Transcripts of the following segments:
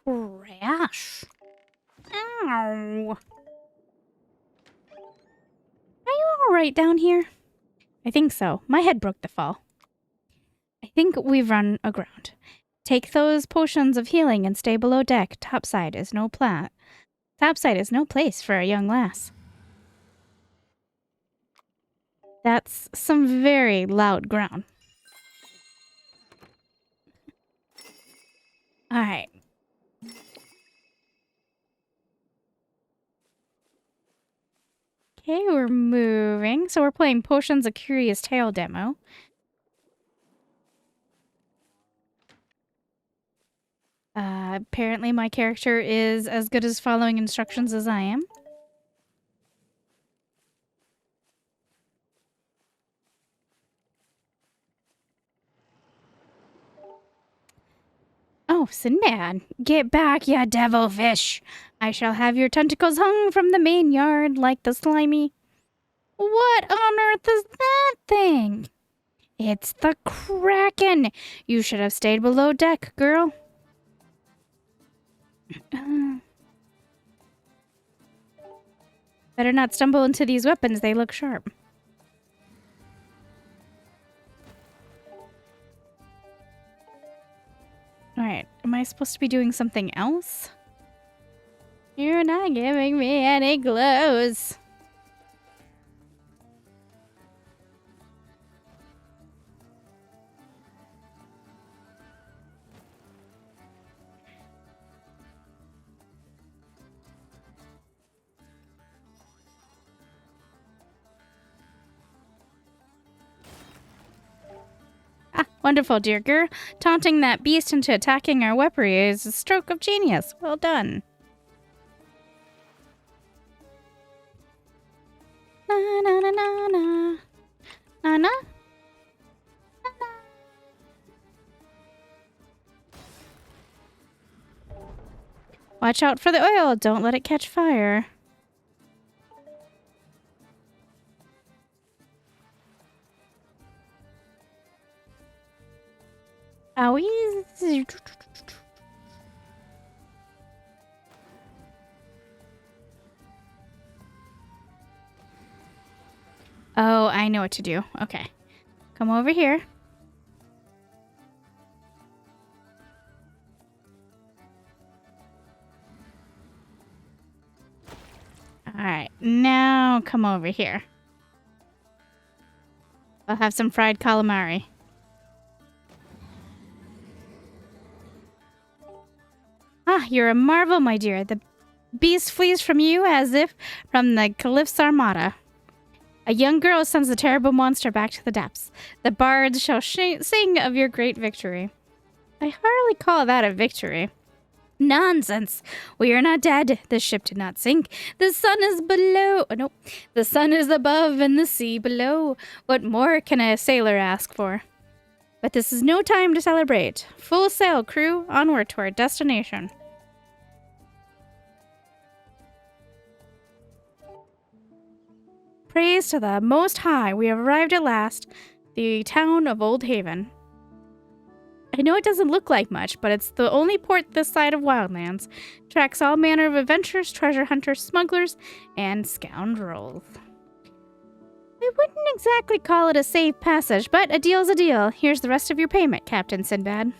Crash. Ow. Are you alright down here? I think so. My head broke the fall. I think we've run aground. Take those potions of healing and stay below deck. Topside is no place for a young lass. That's some very loud ground. Alright. Okay, we're moving. So we're playing Potions of Curious Tale demo. Apparently my character is as good as following instructions as I am. Oh, Sinbad, get back, ya devilfish! I shall have your tentacles hung from the main yard like the slimy... What on earth is that thing? It's the Kraken! You should have stayed below deck, girl. Better not stumble into these weapons, they look sharp. Alright, am I supposed to be doing something else? You're not giving me any clothes. Ah, wonderful, dear girl. Taunting that beast into attacking our weaponry is a stroke of genius. Well done. Na na na na na. Na na. Watch out for the oil. Don't let it catch fire. Owie. Oh, I know what to do. Okay. Come over here. Alright, now come over here. I'll have some fried calamari. Ah, you're a marvel, my dear. The beast flees from you as if from the Caliph's armada. A young girl sends the terrible monster back to the depths. The bards shall sing of your great victory. I hardly call that a victory. Nonsense. We are not dead. The ship did not sink. The sun is below. Oh, no. The sun is above and the sea below. What more can a sailor ask for? But this is no time to celebrate. Full sail, crew. Onward to our destination. Praise to the Most High. We have arrived at last. The town of Old Haven. I know it doesn't look like much, but it's the only port this side of Wildlands. Tracks all manner of adventurers, treasure hunters, smugglers, and scoundrels. I wouldn't exactly call it a safe passage, but a deal's a deal. Here's the rest of your payment, Captain Sinbad.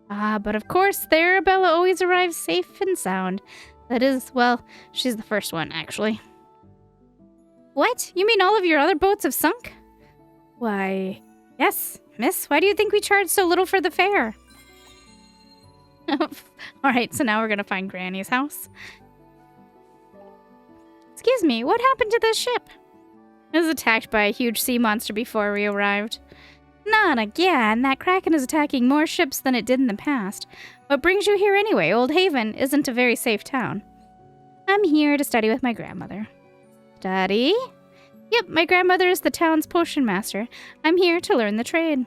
Ah, but of course, the Arabella always arrives safe and sound. That is, well, she's the first one, actually. What? You mean all of your other boats have sunk? Why, yes. Miss, why do you think we charge so little for the fare? Alright, so now we're gonna find Granny's house. Excuse me, what happened to this ship? It was attacked by a huge sea monster before we arrived. Not again. That Kraken is attacking more ships than it did in the past. What brings you here anyway? Old Haven isn't a very safe town. I'm here to study with my grandmother. Study? Yep, my grandmother is the town's potion master. I'm here to learn the trade.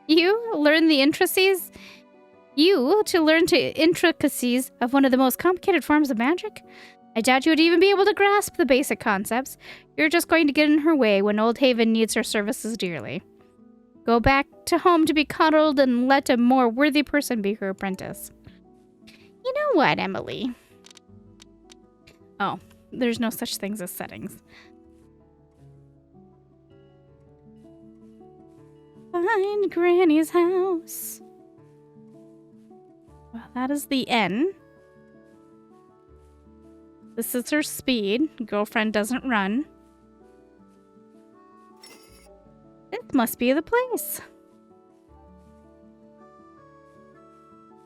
You learn the intricacies? You to learn the intricacies of one of the most complicated forms of magic? I doubt you would even be able to grasp the basic concepts. You're just going to get in her way when Old Haven needs her services dearly. Go back to home to be coddled and let a more worthy person be her apprentice. You know what, Emily? Oh, there's no such things as settings. Find Granny's house. Well, that is the N. This is her speed. Girlfriend doesn't run. This must be the place.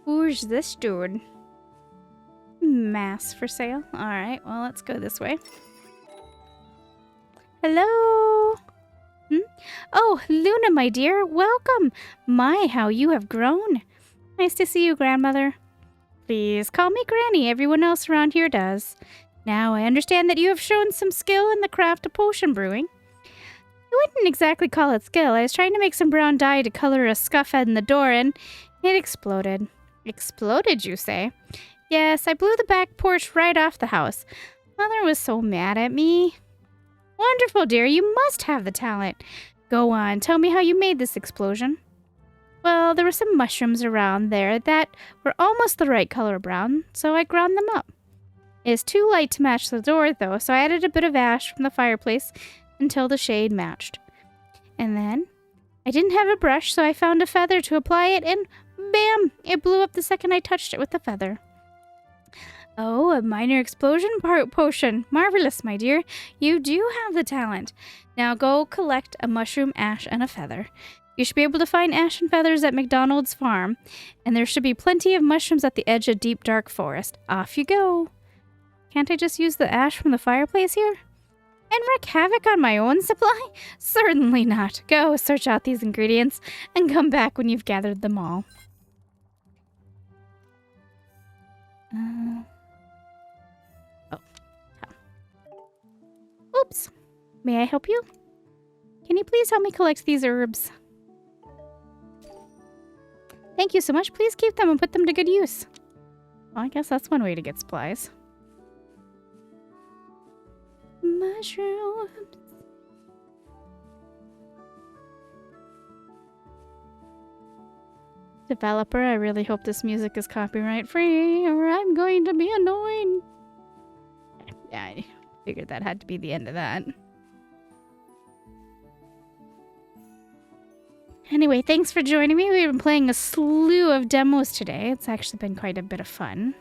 Who's this dude? Mass for sale. Alright, well, let's go this way. Hello? Oh, Luna, my dear, welcome. My, how you have grown. Nice to see you, grandmother. Please call me Granny. Everyone else around here does. Now, I understand that you have shown some skill in the craft of potion brewing. I wouldn't exactly call it skill. I was trying to make some brown dye to color a scuff head in the door, and it exploded. Exploded, you say? Yes, I blew the back porch right off the house. Mother was so mad at me. Wonderful, dear. You must have the talent. Go on. Tell me how you made this explosion. Well, there were some mushrooms around there that were almost the right color brown, so I ground them up. It is too light to match the door, though, so I added a bit of ash from the fireplace until the shade matched. And then, I didn't have a brush, so I found a feather to apply it, and bam! It blew up the second I touched it with the feather. Oh, a minor explosion potion. Marvelous, my dear. You do have the talent. Now go collect a mushroom, ash, and a feather. You should be able to find ash and feathers at McDonald's farm, and there should be plenty of mushrooms at the edge of deep, dark forest. Off you go. Can't I just use the ash from the fireplace here? And wreak havoc on my own supply? Certainly not. Go search out these ingredients and come back when you've gathered them all. Oops. May I help you? Can you please help me collect these herbs? Thank you so much. Please keep them and put them to good use. Well, I guess that's one way to get supplies. Mushrooms. Developer, I really hope this music is copyright free or I'm going to be annoyed. Yeah, I figured that had to be the end of that. Anyway, thanks for joining me. We've been playing a slew of demos today. It's actually been quite a bit of fun.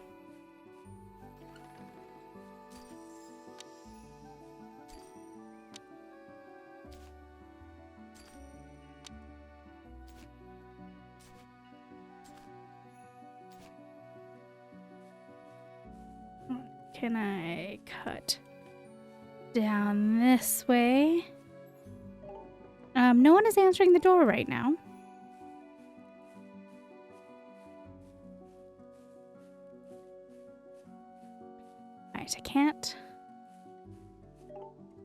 Can I cut down this way? No one is answering the door right now. Alright, I can't.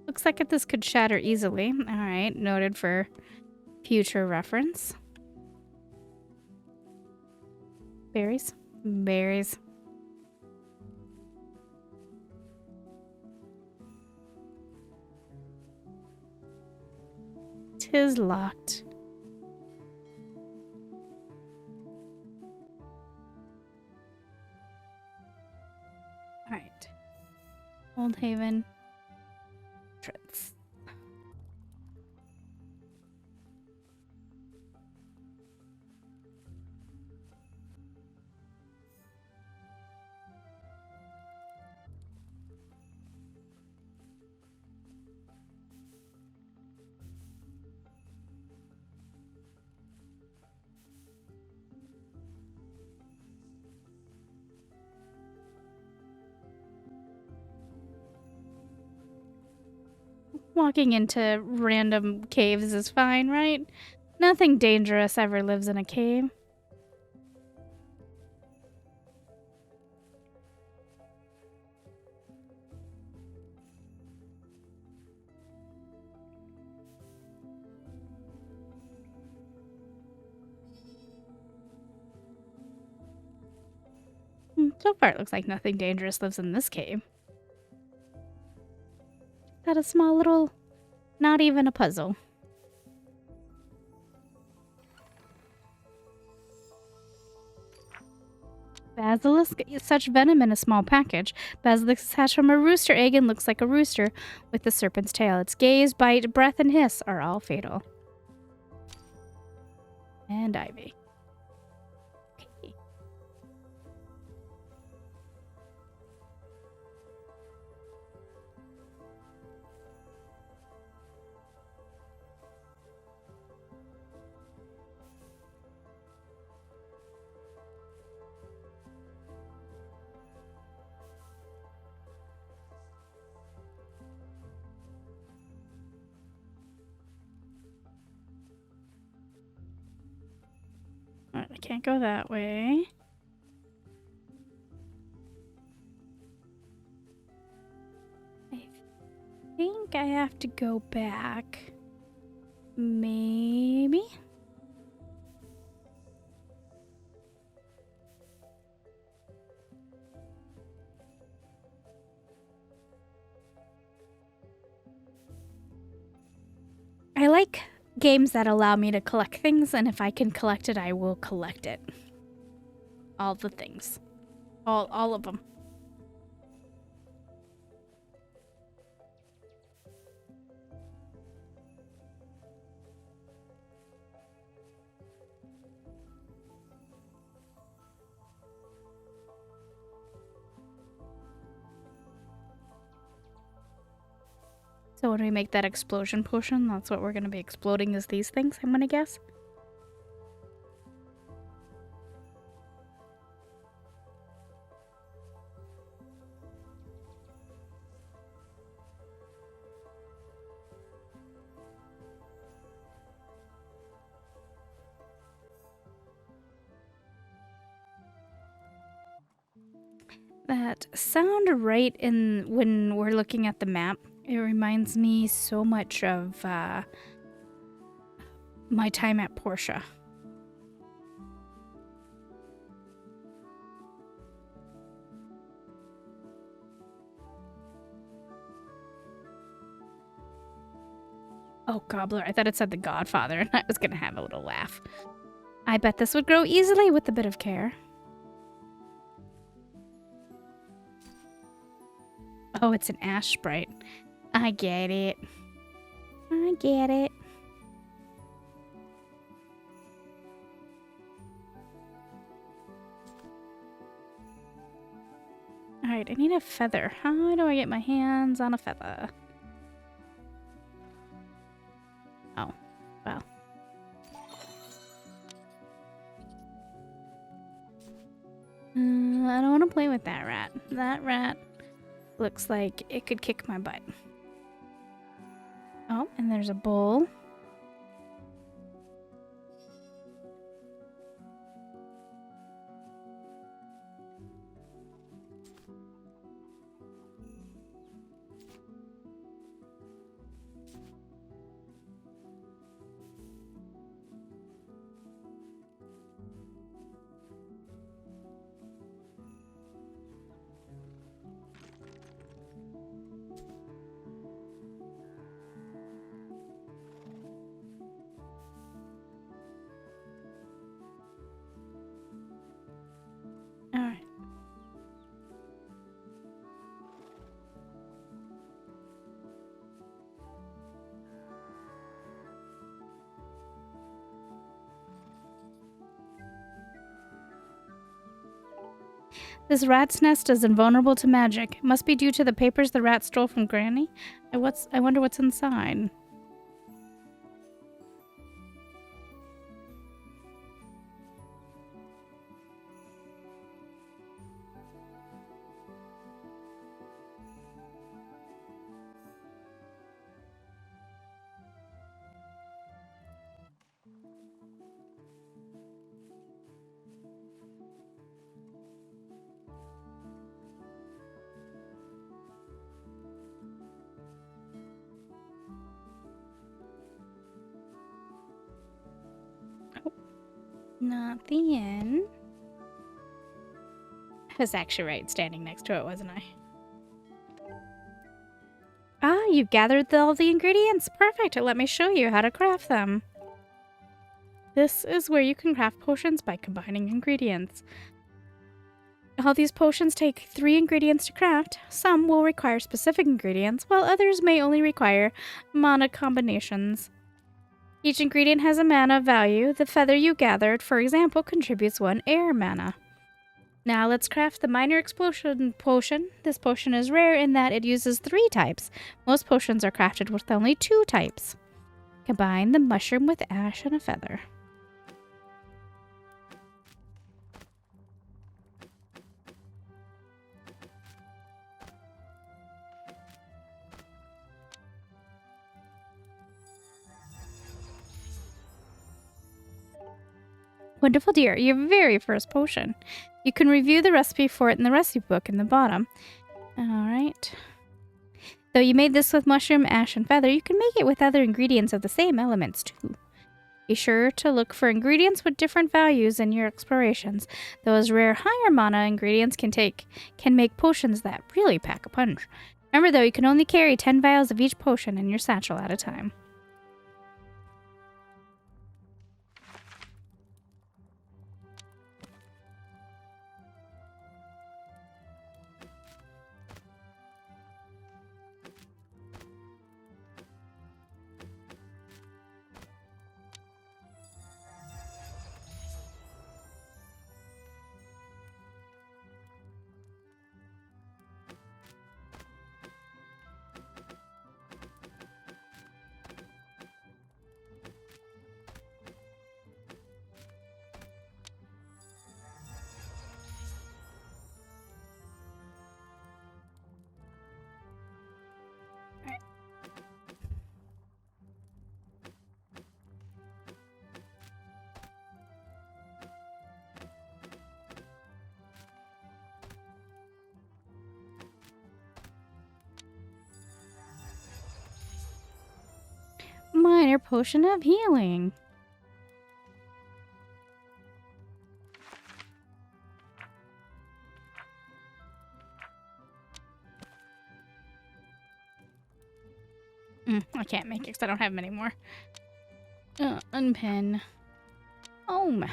Looks like this could shatter easily. Alright, noted for future reference. Berries? Berries. 'Tis locked. Alright. Old Haven. Trits. Walking into random caves is fine, right? Nothing dangerous ever lives in a cave. So far it looks like nothing dangerous lives in this cave. That a small little, not even a puzzle. Basilisk, such venom in a small package. Basilisk is hatched from a rooster egg and looks like a rooster with the serpent's tail. Its gaze, bite, breath, and hiss are all fatal. And ivy. Okay. Alright, I can't go that way. I think I have to go back. Maybe? I like games that allow me to collect things, and if I can collect it, I will collect it. All the things. All of them. So when we make that explosion potion, that's what we're going to be exploding is these things, I'm going to guess. That sound right in when we're looking at the map. It reminds me so much of my time at Portia. Oh, Gobbler. I thought it said the Godfather, and I was going to have a little laugh. I bet this would grow easily with a bit of care. Oh, it's an ash sprite. I get it. I get it. Alright, I need a feather. How do I get my hands on a feather? Oh, well. I don't want to play with that rat. That rat looks like it could kick my butt. Oh, and there's a bowl. Alright. This rat's nest is invulnerable to magic. It must be due to the papers the rat stole from Granny. I wonder what's inside. Not the inn. I was actually right standing next to it, wasn't I? Ah, you've gathered all the ingredients. Perfect. Let me show you how to craft them. This is where you can craft potions by combining ingredients. All these potions take 3 ingredients to craft. Some will require specific ingredients, while others may only require mana combinations. Each ingredient has a mana value. The feather you gathered, for example, contributes 1 air mana. Now let's craft the minor explosion potion. This potion is rare in that it uses 3 types. Most potions are crafted with only 2 types. Combine the mushroom with ash and a feather. Wonderful dear, your very first potion. You can review the recipe for it in the recipe book in the bottom. Alright. Though you made this with mushroom, ash, and feather, you can make it with other ingredients of the same elements too. Be sure to look for ingredients with different values in your explorations. Those rare higher mana ingredients can make potions that really pack a punch. Remember though, you can only carry 10 vials of each potion in your satchel at a time. Minor potion of healing. I can't make it because I don't have them anymore. Unpin. Home.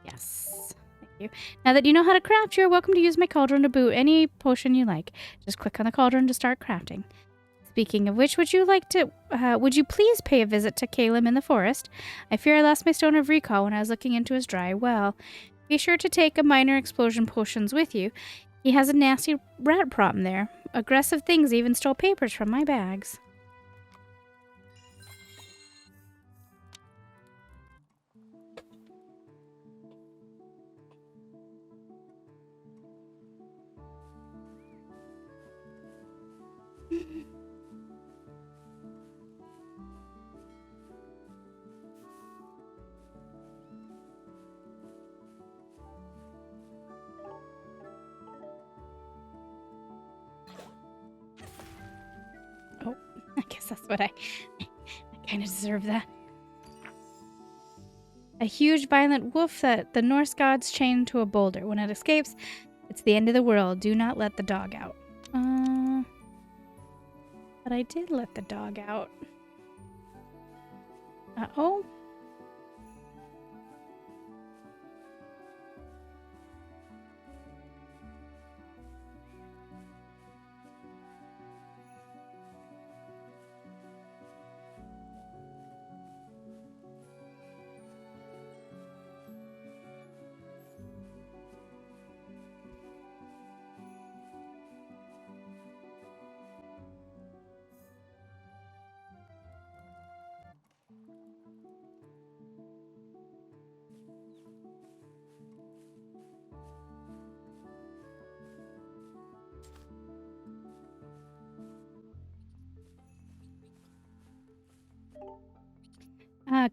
Yes. Thank you. Now that you know how to craft, you're welcome to use my cauldron to brew any potion you like. Just click on the cauldron to start crafting. Speaking of which, would you please pay a visit to Caleb in the forest? I fear I lost my stone of recall when I was looking into his dry well. Be sure to take a minor explosion potions with you. He has a nasty rat problem there. Aggressive things even stole papers from my bags. I guess that's what I kind of deserve that. A huge violent wolf that the Norse gods chained to a boulder. When it escapes, it's the end of the world. Do not let the dog out. But I did let the dog out. Uh-oh.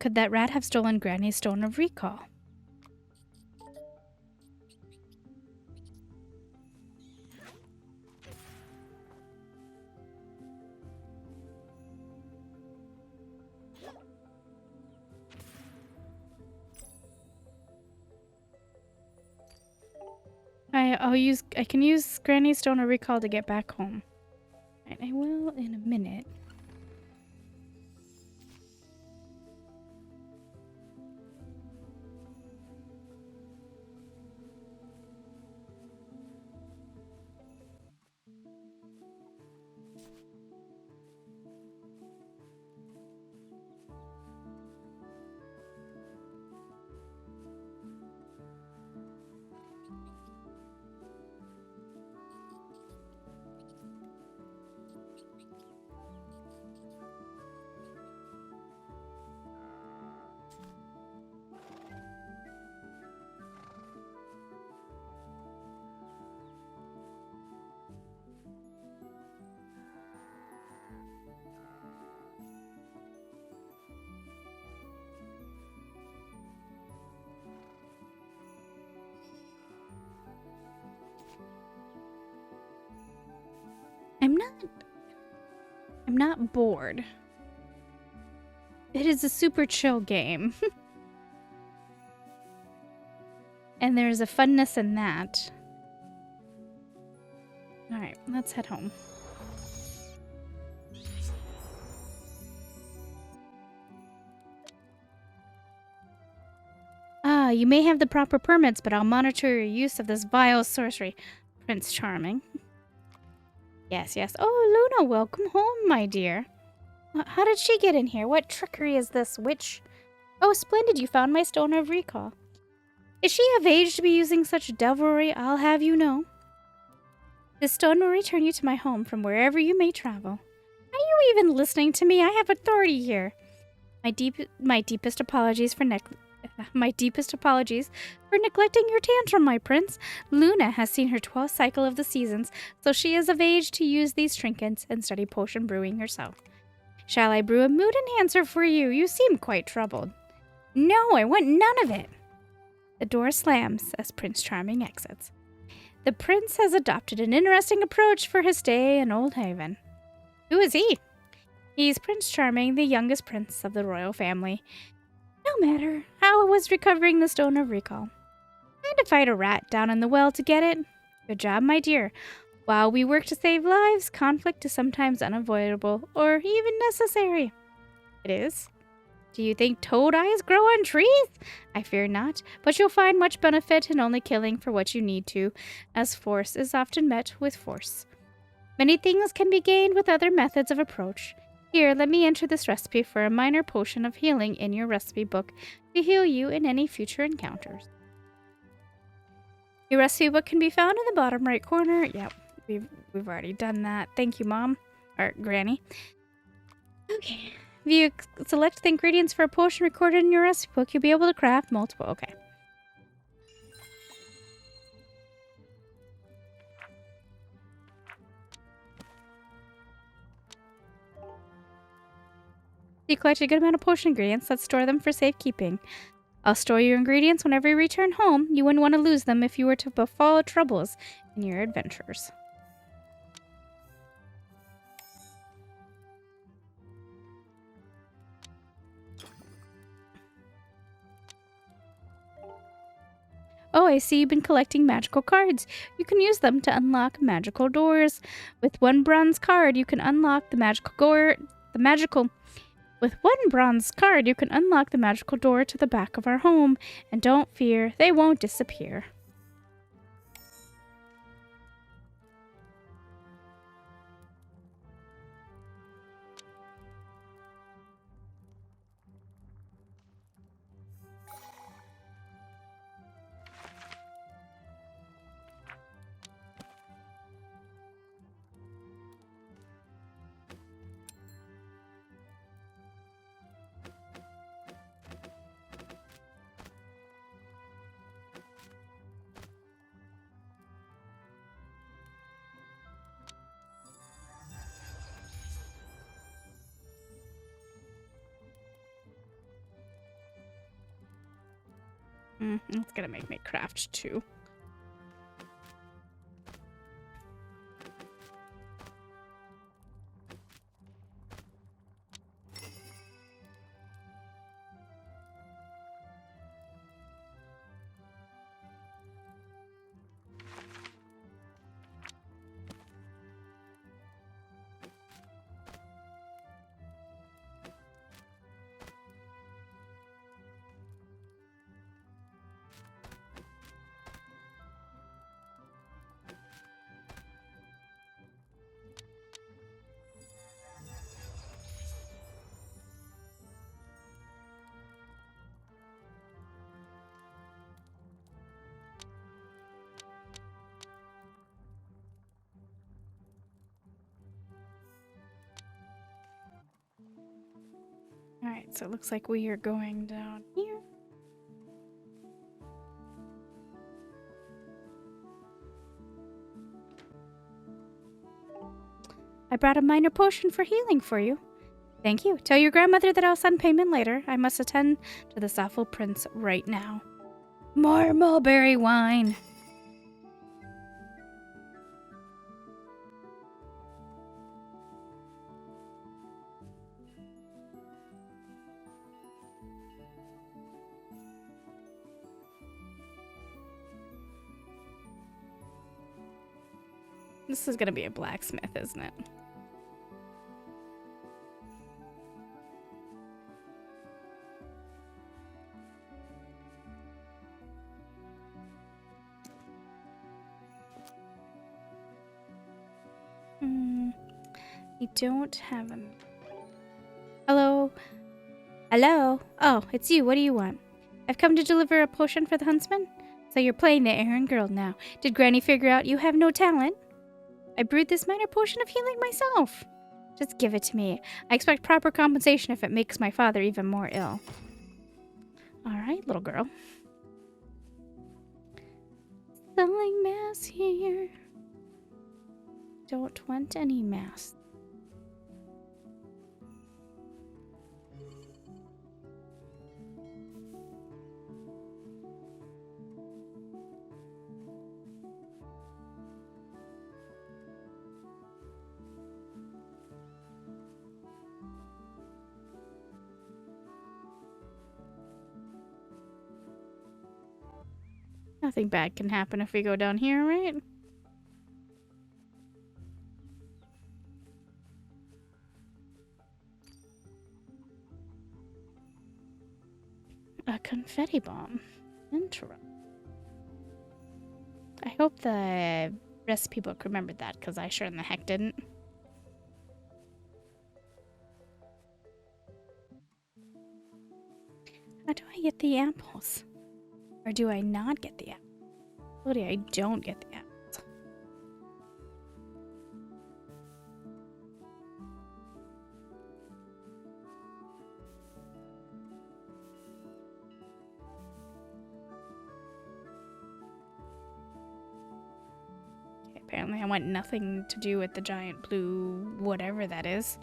Could that rat have stolen Granny's stone of recall? I can use Granny's stone of recall to get back home. Right, I will in a minute. I'm not bored. It is a super chill game. And there's a funness in that. Alright, let's head home. Ah, you may have the proper permits, but I'll monitor your use of this vile sorcery. Prince Charming. Yes, yes. Oh, Luna, welcome home, my dear. How did she get in here? What trickery is this, witch? Oh, splendid, you found my Stone of Recall. Is she of age to be using such devilry? I'll have you know. This stone will return you to my home from wherever you may travel. Are you even listening to me? I have authority here. My deepest apologies for neglecting your tantrum, my prince. Luna has seen her 12th cycle of the seasons, so she is of age to use these trinkets and study potion brewing herself. Shall I brew a mood enhancer for you? You seem quite troubled. No, I want none of it. The door slams as Prince Charming exits. The prince has adopted an interesting approach for his stay in Old Haven. Who is he? He's Prince Charming, the youngest prince of the royal family. No matter. How was recovering the Stone of Recall? I had to fight a rat down in the well to get it. Good job, my dear. While we work to save lives, conflict is sometimes unavoidable or even necessary. It is. Do you think toad eyes grow on trees? I fear not, but you'll find much benefit in only killing for what you need to, as force is often met with force. Many things can be gained with other methods of approach. Here, let me enter this recipe for a minor potion of healing in your recipe book to heal you in any future encounters. Your recipe book can be found in the bottom right corner. Yep, we've already done that. Thank you, Mom. Or Granny. Okay. If you select the ingredients for a potion recorded in your recipe book, you'll be able to craft multiple. Okay. You collect a good amount of potion ingredients. Let's store them for safekeeping. I'll store your ingredients whenever you return home. You wouldn't want to lose them if you were to befall troubles in your adventures. Oh, I see you've been collecting magical cards. You can use them to unlock magical doors. With one bronze card, you can unlock the magical door to the back of our home. And don't fear, they won't disappear. It's gonna make me craft 2. Alright, so it looks like we are going down here. I brought a minor potion for healing for you. Thank you. Tell your grandmother that I'll send payment later. I must attend to this awful prince right now. More mulberry wine. This is gonna be a blacksmith, isn't it? I don't have a... Hello? Hello? Oh, it's you. What do you want? I've come to deliver a potion for the huntsman. So you're playing the errand girl now. Did Granny figure out you have no talent? I brewed this minor potion of healing myself. Just give it to me. I expect proper compensation if it makes my father even more ill. All right, little girl. Selling mass here. Don't want any mass. Nothing bad can happen if we go down here, right? A confetti bomb. Interesting. I hope the recipe book remembered that, because I sure in the heck didn't. How do I get the apples? Or do I not get the apples? Bloody, I don't get the apples. Okay, apparently I want nothing to do with the giant blue whatever that is.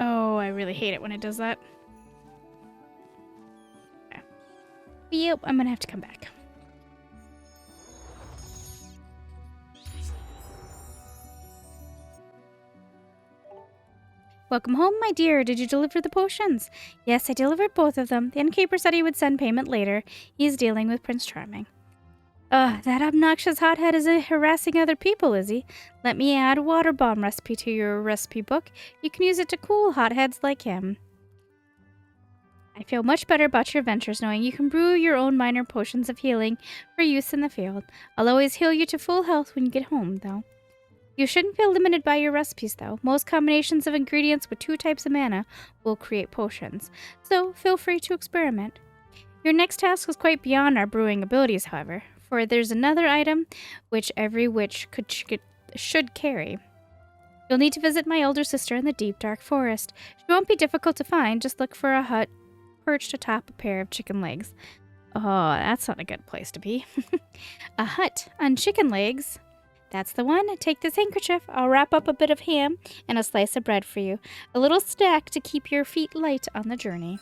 Oh, I really hate it when it does that. Okay. Yep, I'm gonna have to come back. Welcome home, my dear. Did you deliver the potions? Yes, I delivered both of them. The innkeeper said he would send payment later. He's dealing with Prince Charming. That obnoxious hothead is harassing other people, is he? Let me add a water bomb recipe to your recipe book. You can use it to cool hotheads like him. I feel much better about your ventures knowing you can brew your own minor potions of healing for use in the field. I'll always heal you to full health when you get home, though. You shouldn't feel limited by your recipes, though. Most combinations of ingredients with 2 types of mana will create potions, so feel free to experiment. Your next task is quite beyond our brewing abilities, however, for there's another item which every witch should carry. You'll need to visit my elder sister in the deep, dark forest. She won't be difficult to find. Just look for a hut perched atop a pair of chicken legs. Oh, that's not a good place to be. A hut on chicken legs. That's the one. Take this handkerchief. I'll wrap up a bit of ham and a slice of bread for you. A little snack to keep your feet light on the journey.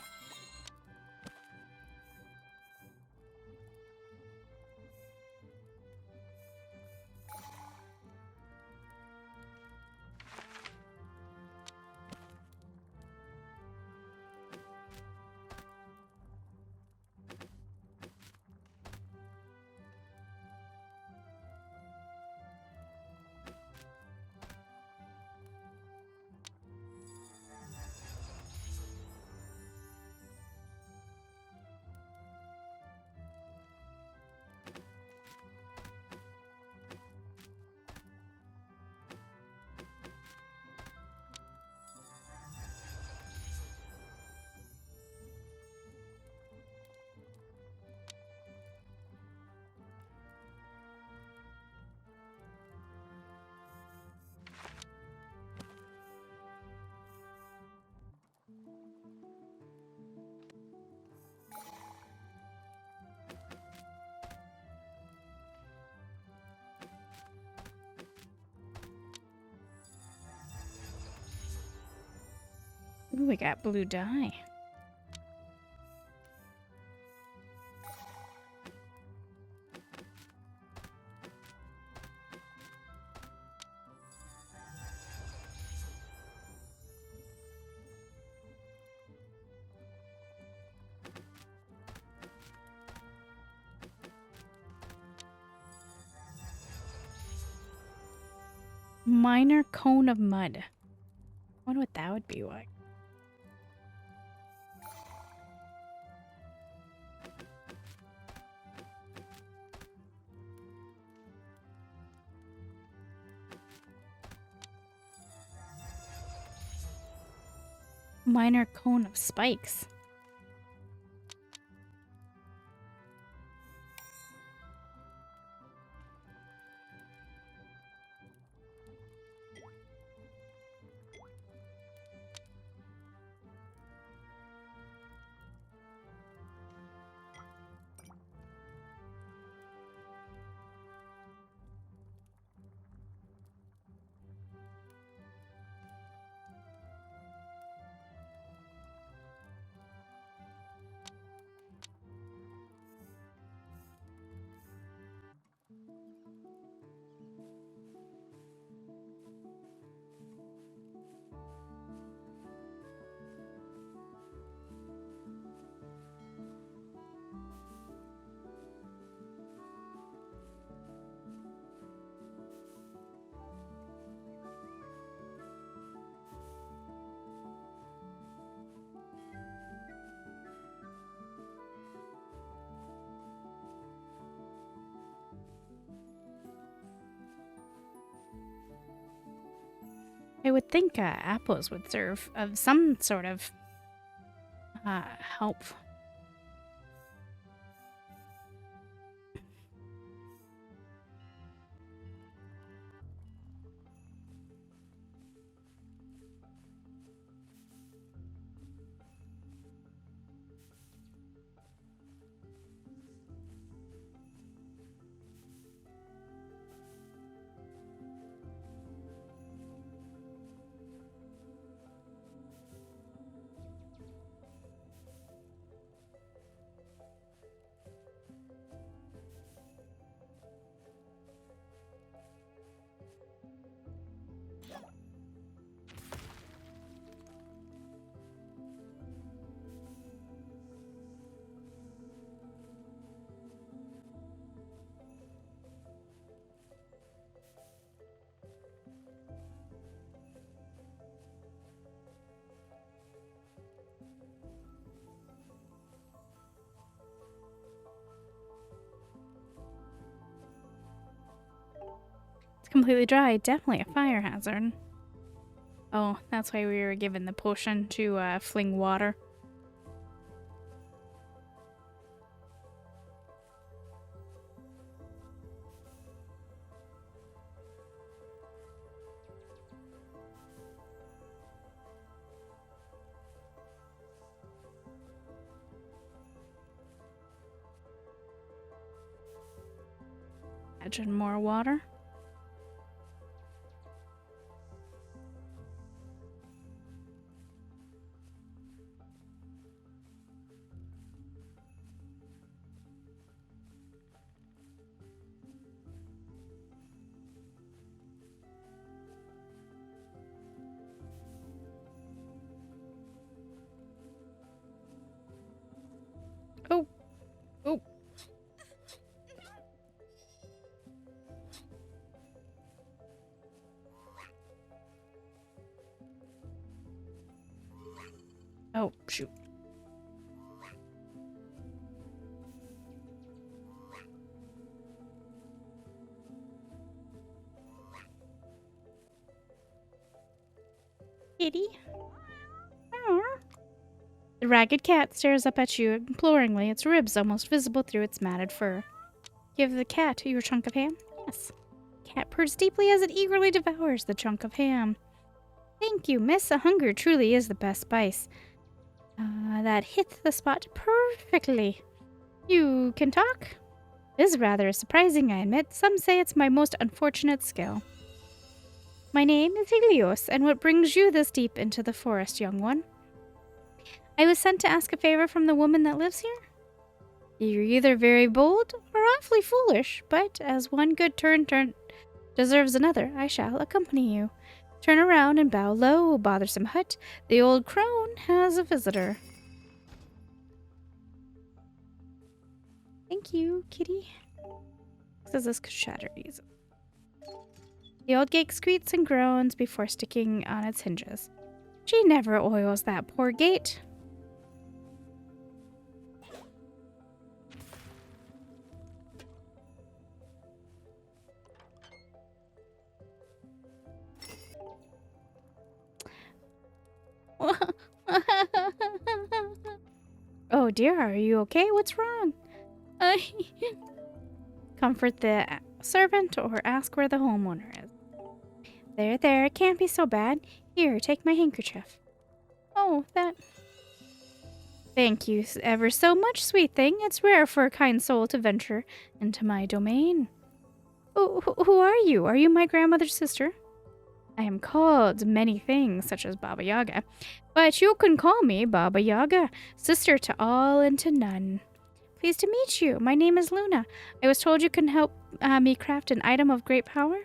Ooh, we got blue dye. Minor cone of mud. I wonder what that would be like. Minor cone of spikes. I would think apples would serve of some sort of help. It's completely dry. Definitely a fire hazard. Oh, that's why we were given the potion to fling water. Imagine more water. Oh. Oh. Oh, shoot. Kitty. The ragged cat stares up at you imploringly, its ribs almost visible through its matted fur. Give the cat your chunk of ham? Yes. Cat purrs deeply as it eagerly devours the chunk of ham. Thank you, miss. A hunger truly is the best spice. That hit the spot perfectly. You can talk? This is rather surprising, I admit. Some say it's my most unfortunate skill. My name is Helios, and what brings you this deep into the forest, young one? I was sent to ask a favor from the woman that lives here. You're either very bold or awfully foolish, but as one good turn deserves another, I shall accompany you. Turn around and bow low, bothersome hut. The old crone has a visitor. Thank you, kitty. Says this could shatter easily. The old gate squeaks and groans before sticking on its hinges. She never oils that poor gate. Oh dear, are you okay? What's wrong? Comfort the servant or ask where the homeowner is. There, it can't be so bad. Here, take my handkerchief. Oh, that... Thank you ever so much, sweet thing. It's rare for a kind soul to venture into my domain. Oh, who are you? Are you my grandmother's sister? I am called many things, such as Baba Yaga, but you can call me Baba Yaga, sister to all and to none. Pleased to meet you. My name is Luna. I was told you can help me craft an item of great power.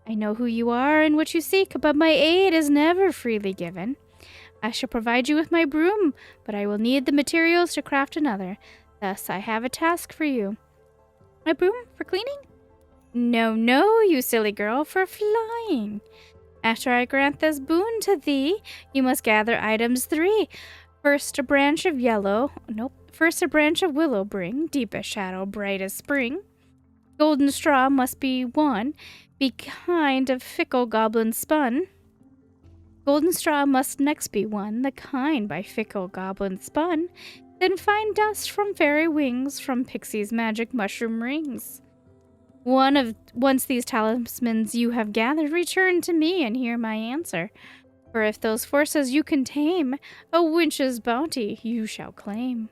I know who you are and what you seek, but my aid is never freely given. I shall provide you with my broom, but I will need the materials to craft another. Thus, I have a task for you. My broom for cleaning? No, you silly girl, for flying. After I grant this boon to thee, you must gather items 3. First a branch of willow bring, deep as shadow, bright as spring. Golden straw must be 1, be kind of fickle goblin spun. Golden straw must next be 1, the kind by fickle goblin spun. Then find dust from fairy wings, from pixie's magic mushroom rings. Once these talismans you have gathered, return to me and hear my answer. For if those forces you can tame, a winch's bounty you shall claim.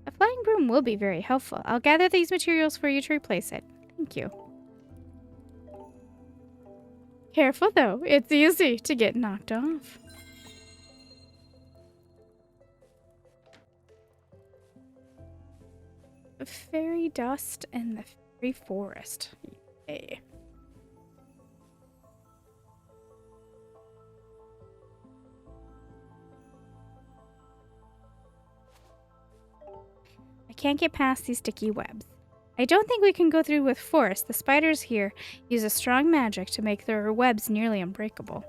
A flying broom will be very helpful. I'll gather these materials for you to replace it. Thank you. Careful though, it's easy to get knocked off. The fairy dust and the fairy forest. Yay. I can't get past these sticky webs. I don't think we can go through with force. The spiders here use a strong magic to make their webs nearly unbreakable.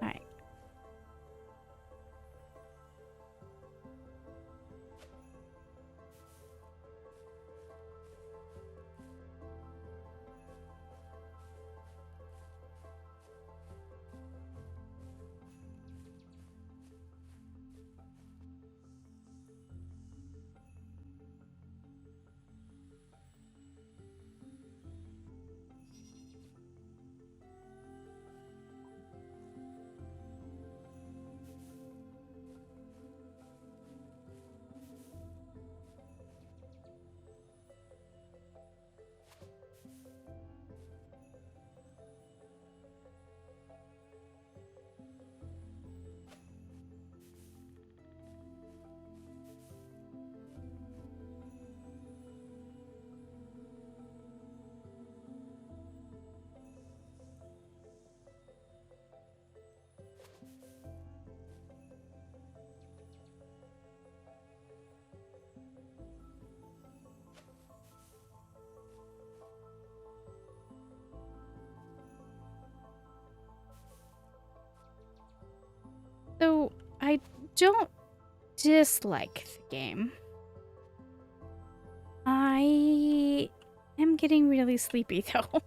Alright. So, I don't dislike the game. I am getting really sleepy, though.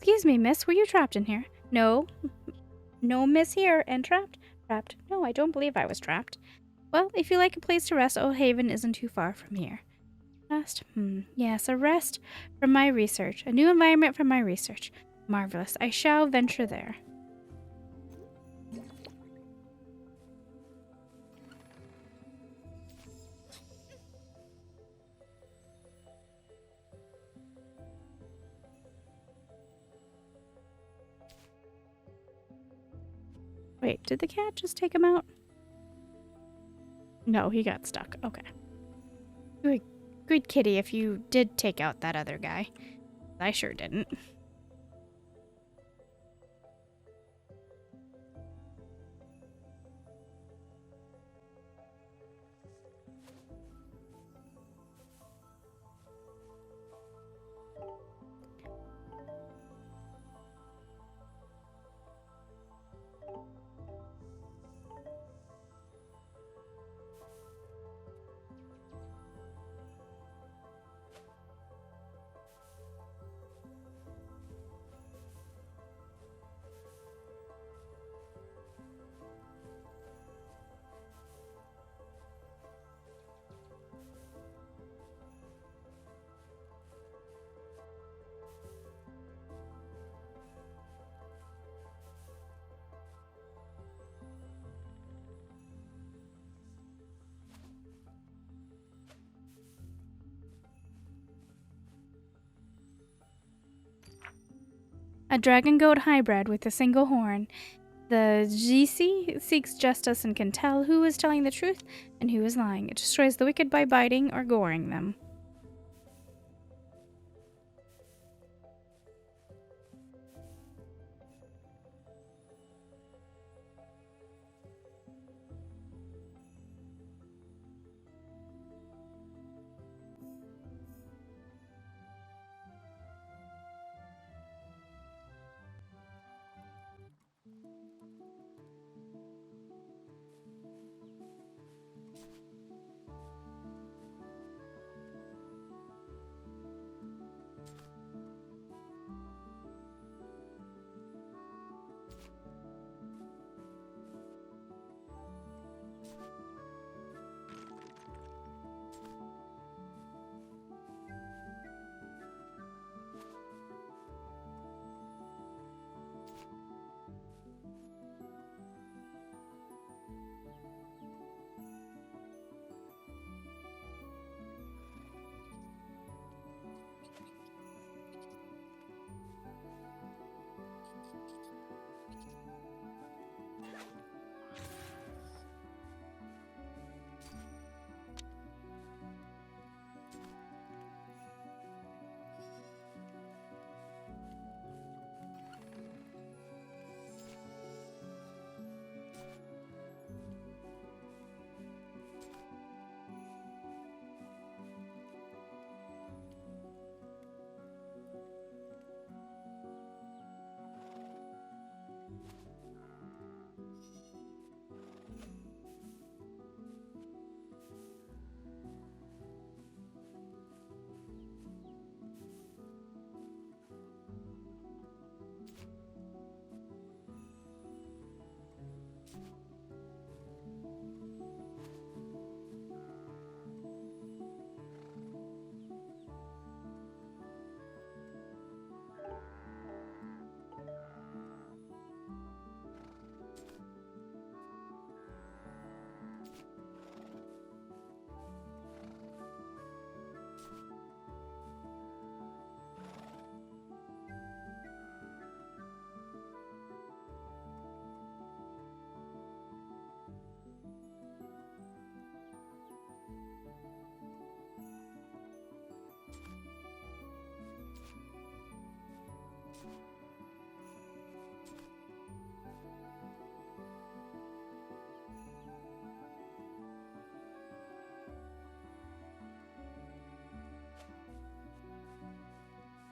Excuse me, miss, were you trapped in here? No. No, miss, here. And trapped? Trapped. No, I don't believe I was trapped. Well, if you like a place to rest, Old Haven isn't too far from here. Rest? Yes, a rest from my research. A new environment from my research. Marvelous. I shall venture there. Wait, did the cat just take him out? No, he got stuck. Okay. Good kitty if you did take out that other guy. I sure didn't. A dragon goat hybrid with a single horn. The GC seeks justice and can tell who is telling the truth and who is lying. It destroys the wicked by biting or goring them.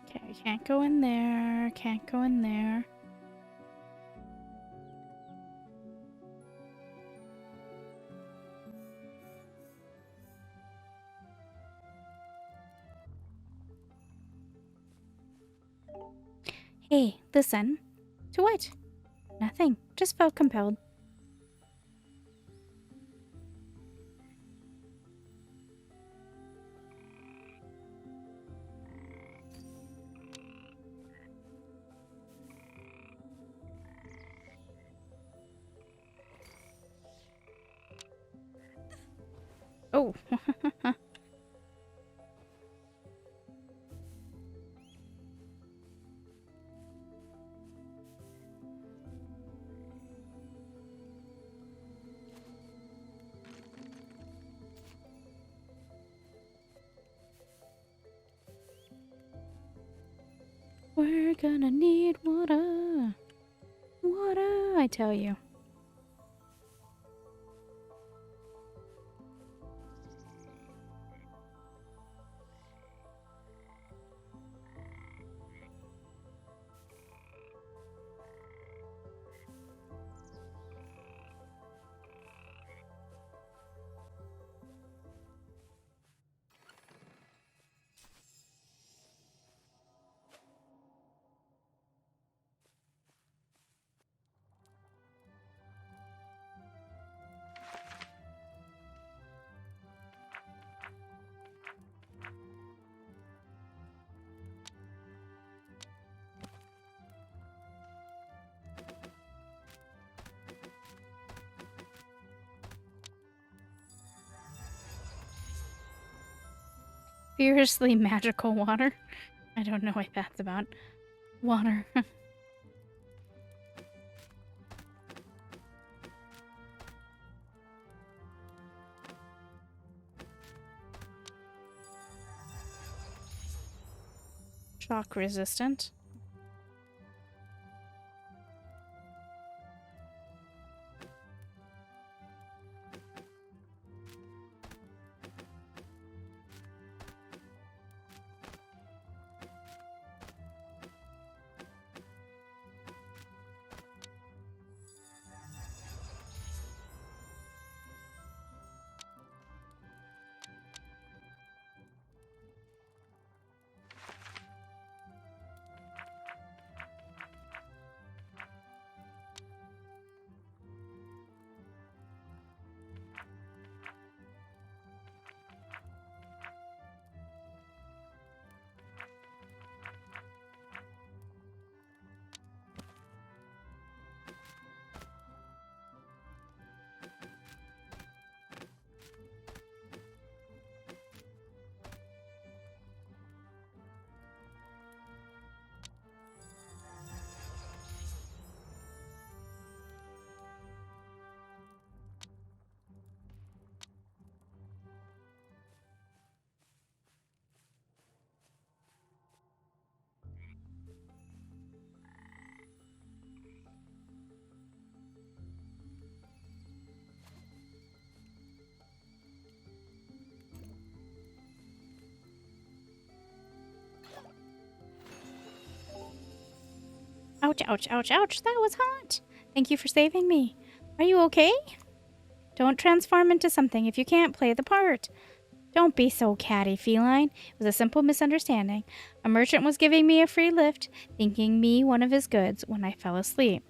Okay, can't go in there. Can't go in there. Hey, listen. To what? Nothing. Just felt compelled. Oh. We're gonna need water. Water, I tell you. Fiercely magical water. I don't know what that's about. Water. Shock resistant. Ouch, ouch, ouch, ouch. That was hot. Thank you for saving me. Are you okay? Don't transform into something if you can't play the part. Don't be so catty, feline. It was a simple misunderstanding. A merchant was giving me a free lift, thinking me one of his goods, when I fell asleep.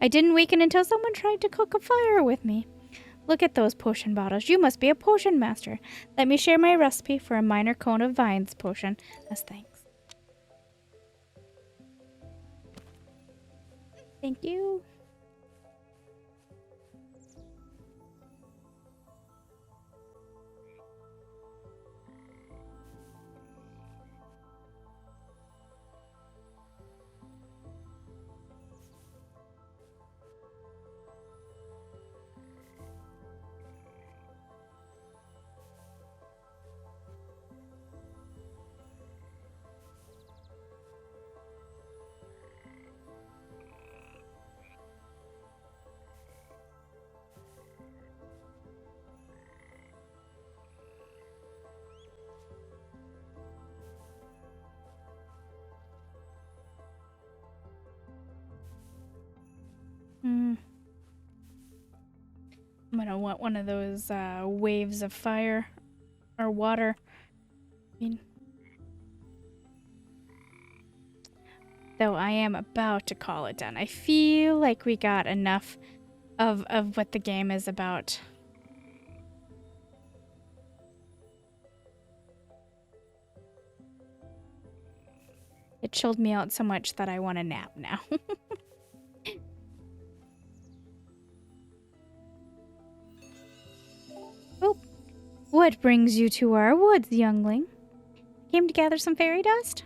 I didn't waken until someone tried to cook a fire with me. Look at those potion bottles. You must be a potion master. Let me share my recipe for a minor cone of vines potion as thanks. Thank you. I'm gonna want one of those waves of fire or water. I mean, though I am about to call it done. I feel like we got enough of what the game is about. It chilled me out so much that I want a nap now. Oh, What brings you to our woods, youngling? Came to gather some fairy dust?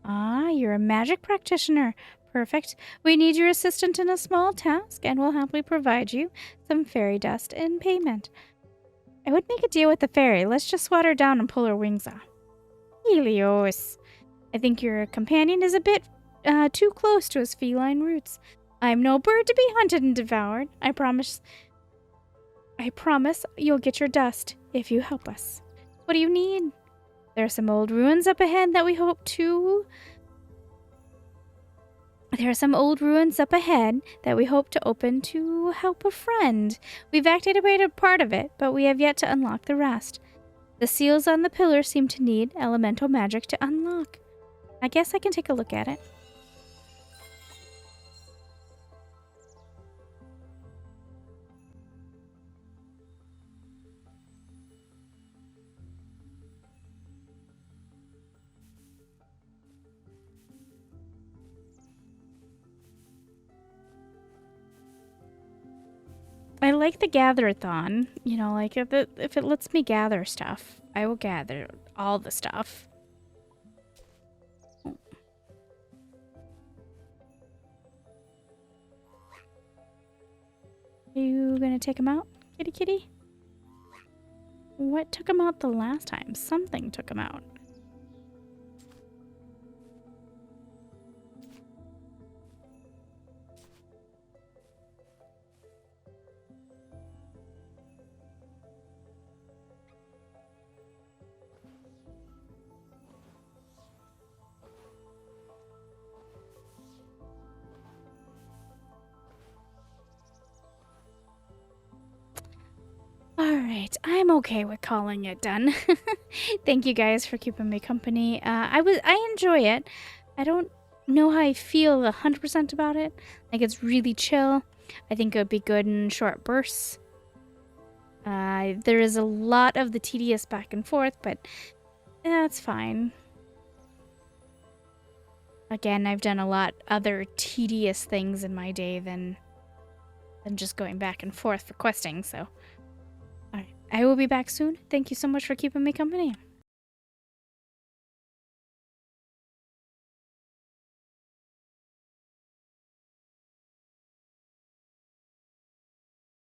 Ah, you're a magic practitioner. Perfect. We need your assistance in a small task, and we'll happily provide you some fairy dust in payment. I would make a deal with the fairy. Let's just swat her down and pull her wings off. Helios, I think your companion is a bit too close to his feline roots. I'm no bird to be hunted and devoured. I promise you'll get your dust if you help us. What do you need? There are some old ruins up ahead that we hope to... open to help a friend. We've activated part of it, but we have yet to unlock the rest. The seals on the pillars seem to need elemental magic to unlock. I guess I can take a look at it. I like the gather-a-thon. You know, like if it lets me gather stuff, I will gather all the stuff. Are you gonna take him out, kitty kitty? What took him out the last time? Something took him out. Alright, I'm okay with calling it done. Thank you guys for keeping me company. I enjoy it. I don't know how I feel 100% about it. Like, it's really chill. I think it would be good in short bursts. There is a lot of the tedious back and forth, but that's fine. Again, I've done a lot other tedious things in my day than just going back and forth for questing, so... Alright, I will be back soon. Thank you so much for keeping me company.